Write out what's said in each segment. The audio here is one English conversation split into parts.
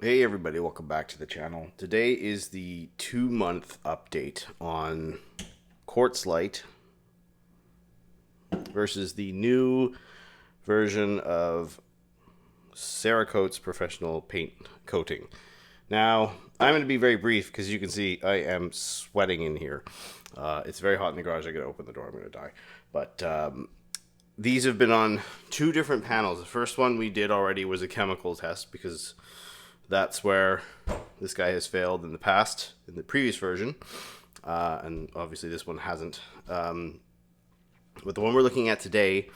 Hey everybody, welcome back to the channel. Today is the 2-month update on Cquartz Lite versus the new version of Cerakote's professional paint coating. Now, I'm going to be very brief because you can see I am sweating in here. It's very hot in the garage. I gotta open the door, I'm going to die. But these have been on two different panels. The first one we did already was a chemical test because that's where this guy has failed in the past, in the previous version. And obviously this one hasn't. But the one we're looking at today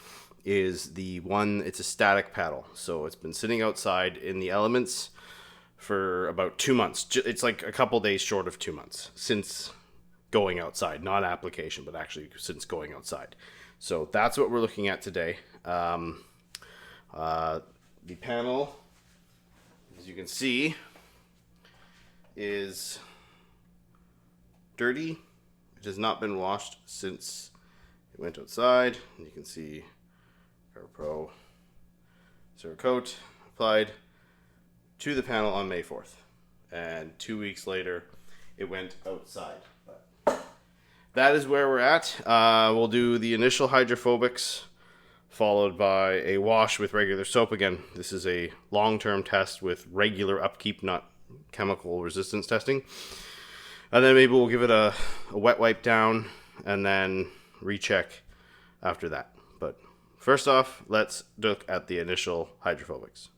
is the one, it's a static paddle. So it's been sitting outside in the elements for about 2 months. It's like a couple days short of 2 months since going outside. Not application, but actually since going outside. So that's what we're looking at today. The panel, as you can see, is dirty. It has not been washed since it went outside. And you can see our Pro Cerakote applied to the panel on May 4th. And 2 weeks later, it went outside. But that is where we're at. We'll do the initial hydrophobics, followed by a wash with regular soap. Again, this is a long-term test with regular upkeep, not chemical resistance testing. And then maybe we'll give it a wet wipe down and then recheck after that. But first off, let's look at the initial hydrophobics.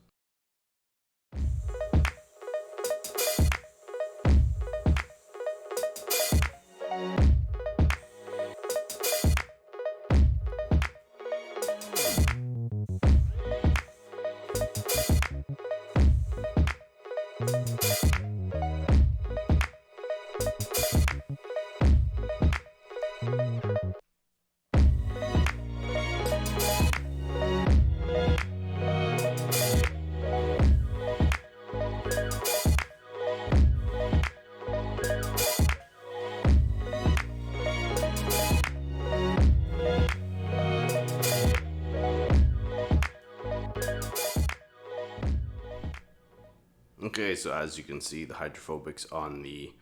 Okay, so as you can see, the hydrophobics on the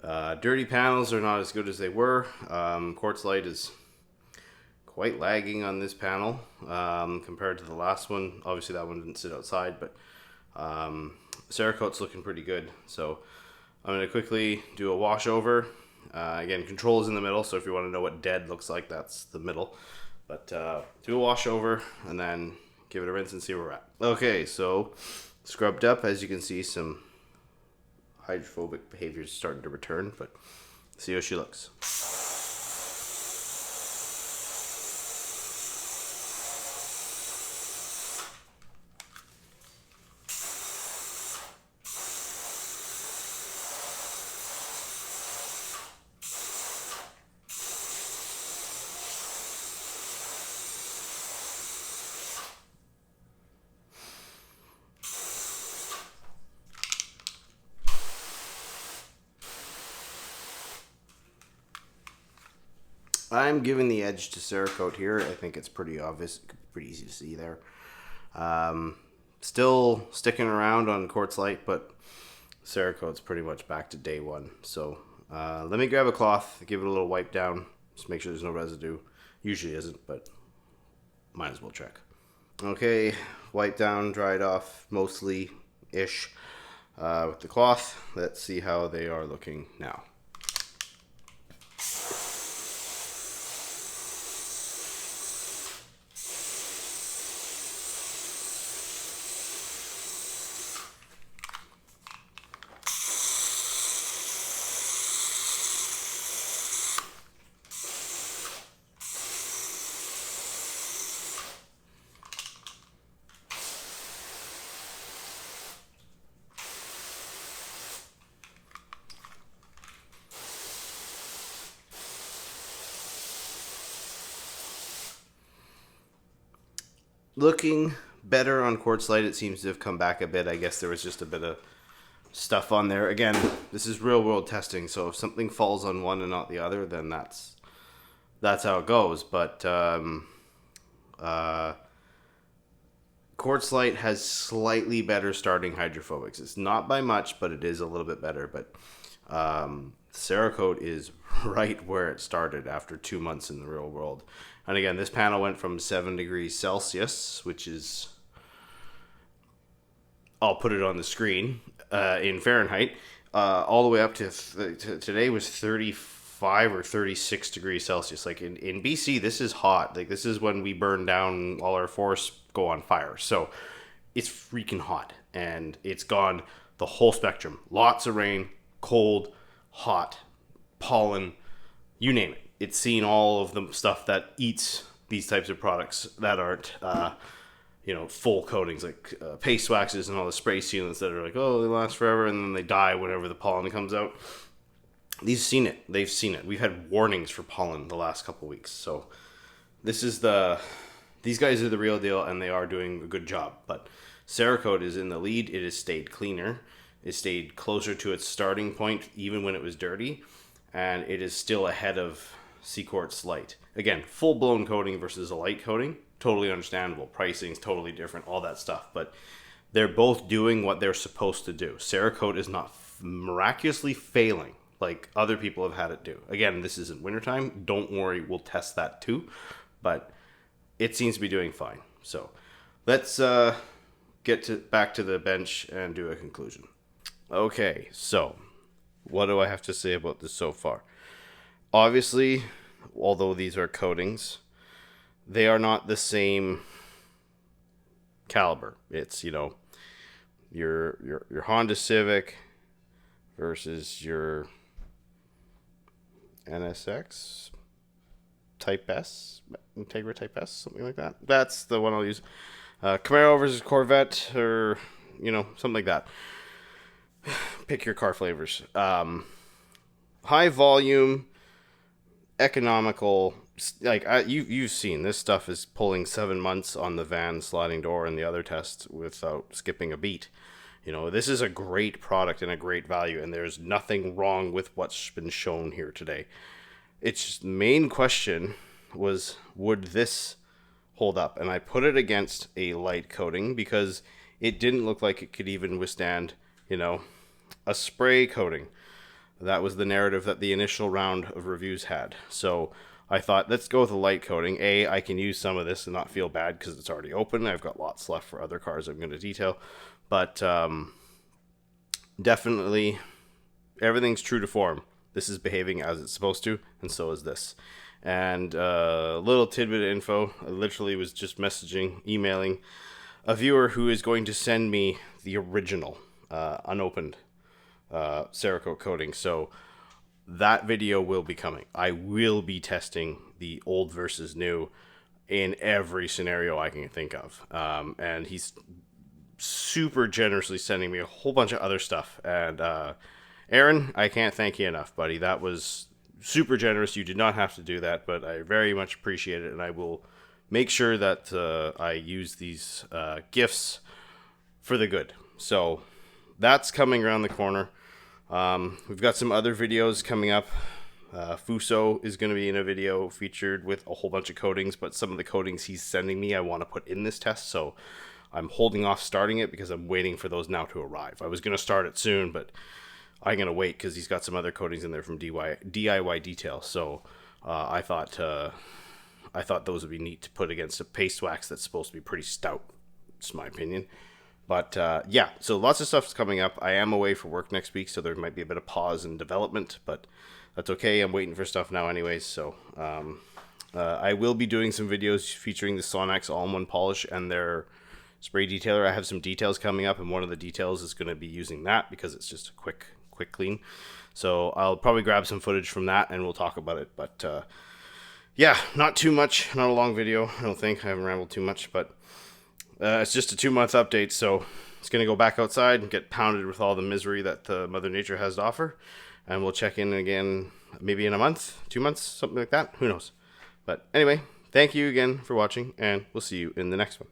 dirty panels are not as good as they were. Cquartz Lite is quite lagging on this panel compared to the last one. Obviously that one didn't sit outside, but Cerakote's looking pretty good. So I'm going to quickly do a wash over. Again, control is in the middle, so if you want to know what dead looks like, that's the middle. But do a wash over and then give it a rinse and see where we're at. Okay, so scrubbed up, as you can see, some hydrophobic behavior is starting to return, but see how she looks. I'm giving the edge to Cerakote here. I think it's pretty obvious, pretty easy to see there. Still sticking around on Cquartz Lite, but Cerakote's pretty much back to day one. So let me grab a cloth, give it a little wipe down, just make sure there's no residue. Usually isn't, but might as well check. Okay, wipe down, dried off mostly-ish with the cloth. Let's see how they are looking now. Looking better on Cquartz Lite. It seems to have come back a bit. I guess there was just a bit of stuff on there. Again, this is real world testing, so if something falls on one and not the other, then that's how it goes. But Cquartz Cquartz Lite has slightly better starting hydrophobics. It's not by much, but it is a little bit better. But Cerakote is right where it started after 2 months in the real world. And again, this panel went from 7 degrees Celsius, which is, I'll put it on the screen, in Fahrenheit, all the way up to today was 35 or 36 degrees Celsius. Like in BC, this is hot. Like this is when we burn down, all our forests go on fire. So it's freaking hot, and it's gone the whole spectrum. Lots of rain, cold, hot, pollen, you name it. It's seen all of the stuff that eats these types of products that aren't, full coatings, like paste waxes and all the spray sealants that are like, oh, they last forever, and then they die whenever the pollen comes out. They've seen it. We've had warnings for pollen the last couple of weeks. So these guys are the real deal, and they are doing a good job. But Cerakote is in the lead. It has stayed cleaner. It stayed closer to its starting point, even when it was dirty. And it is still ahead of Cquartz Lite. Again, full-blown coating versus a light coating. Totally understandable. Pricing's totally different, all that stuff. But they're both doing what they're supposed to do. Cerakote is not miraculously failing like other people have had it do. Again, this isn't wintertime. Don't worry, we'll test that too. But it seems to be doing fine. So let's get back to the bench and do a conclusion. Okay, so what do I have to say about this so far? Obviously, although these are coatings, they are not the same caliber. It's, your Honda Civic versus your NSX Type S, Integra Type S, something like that. That's the one I'll use. Camaro versus Corvette, or, something like that. Pick your car flavors. High volume, economical. Like you've seen this stuff is pulling 7 months on the van sliding door and the other tests without skipping a beat. This is a great product and a great value, and there's nothing wrong with what's been shown here today. It's just, the main question was, would this hold up? And I put it against a light coating because it didn't look like it could even withstand, a spray coating. That was the narrative that the initial round of reviews had. So I thought, let's go with a light coating. I can use some of this and not feel bad because it's already open. I've got lots left for other cars I'm going to detail. But definitely, everything's true to form. This is behaving as it's supposed to, and so is this. And a little tidbit of info. I literally was just emailing a viewer who is going to send me the original, unopened Cerakote coating. So that video will be coming. I will be testing the old versus new in every scenario I can think of. And he's super generously sending me a whole bunch of other stuff. And Aaron, I can't thank you enough, buddy. That was super generous. You did not have to do that, but I very much appreciate it. And I will make sure that I use these gifts for the good. So that's coming around the corner. We've got some other videos coming up. Fuso is going to be in a video featured with a whole bunch of coatings, but some of the coatings he's sending me I want to put in this test, so I'm holding off starting it because I'm waiting for those now to arrive. I was going to start it soon, but I'm going to wait because he's got some other coatings in there from DIY Detail, so I thought those would be neat to put against a paste wax that's supposed to be pretty stout. It's my opinion. But yeah, so lots of stuff's coming up. I am away for work next week, so there might be a bit of pause in development, but that's okay. I'm waiting for stuff now anyways, so I will be doing some videos featuring the Sonax all-in-one polish and their spray detailer. I have some details coming up, and one of the details is going to be using that because it's just a quick clean. So I'll probably grab some footage from that, and we'll talk about it. But yeah, not too much, not a long video, I don't think. I haven't rambled too much, but it's just a 2-month update, so it's going to go back outside and get pounded with all the misery that Mother Nature has to offer. And we'll check in again maybe in a month, 2 months, something like that. Who knows? But anyway, thank you again for watching, and we'll see you in the next one.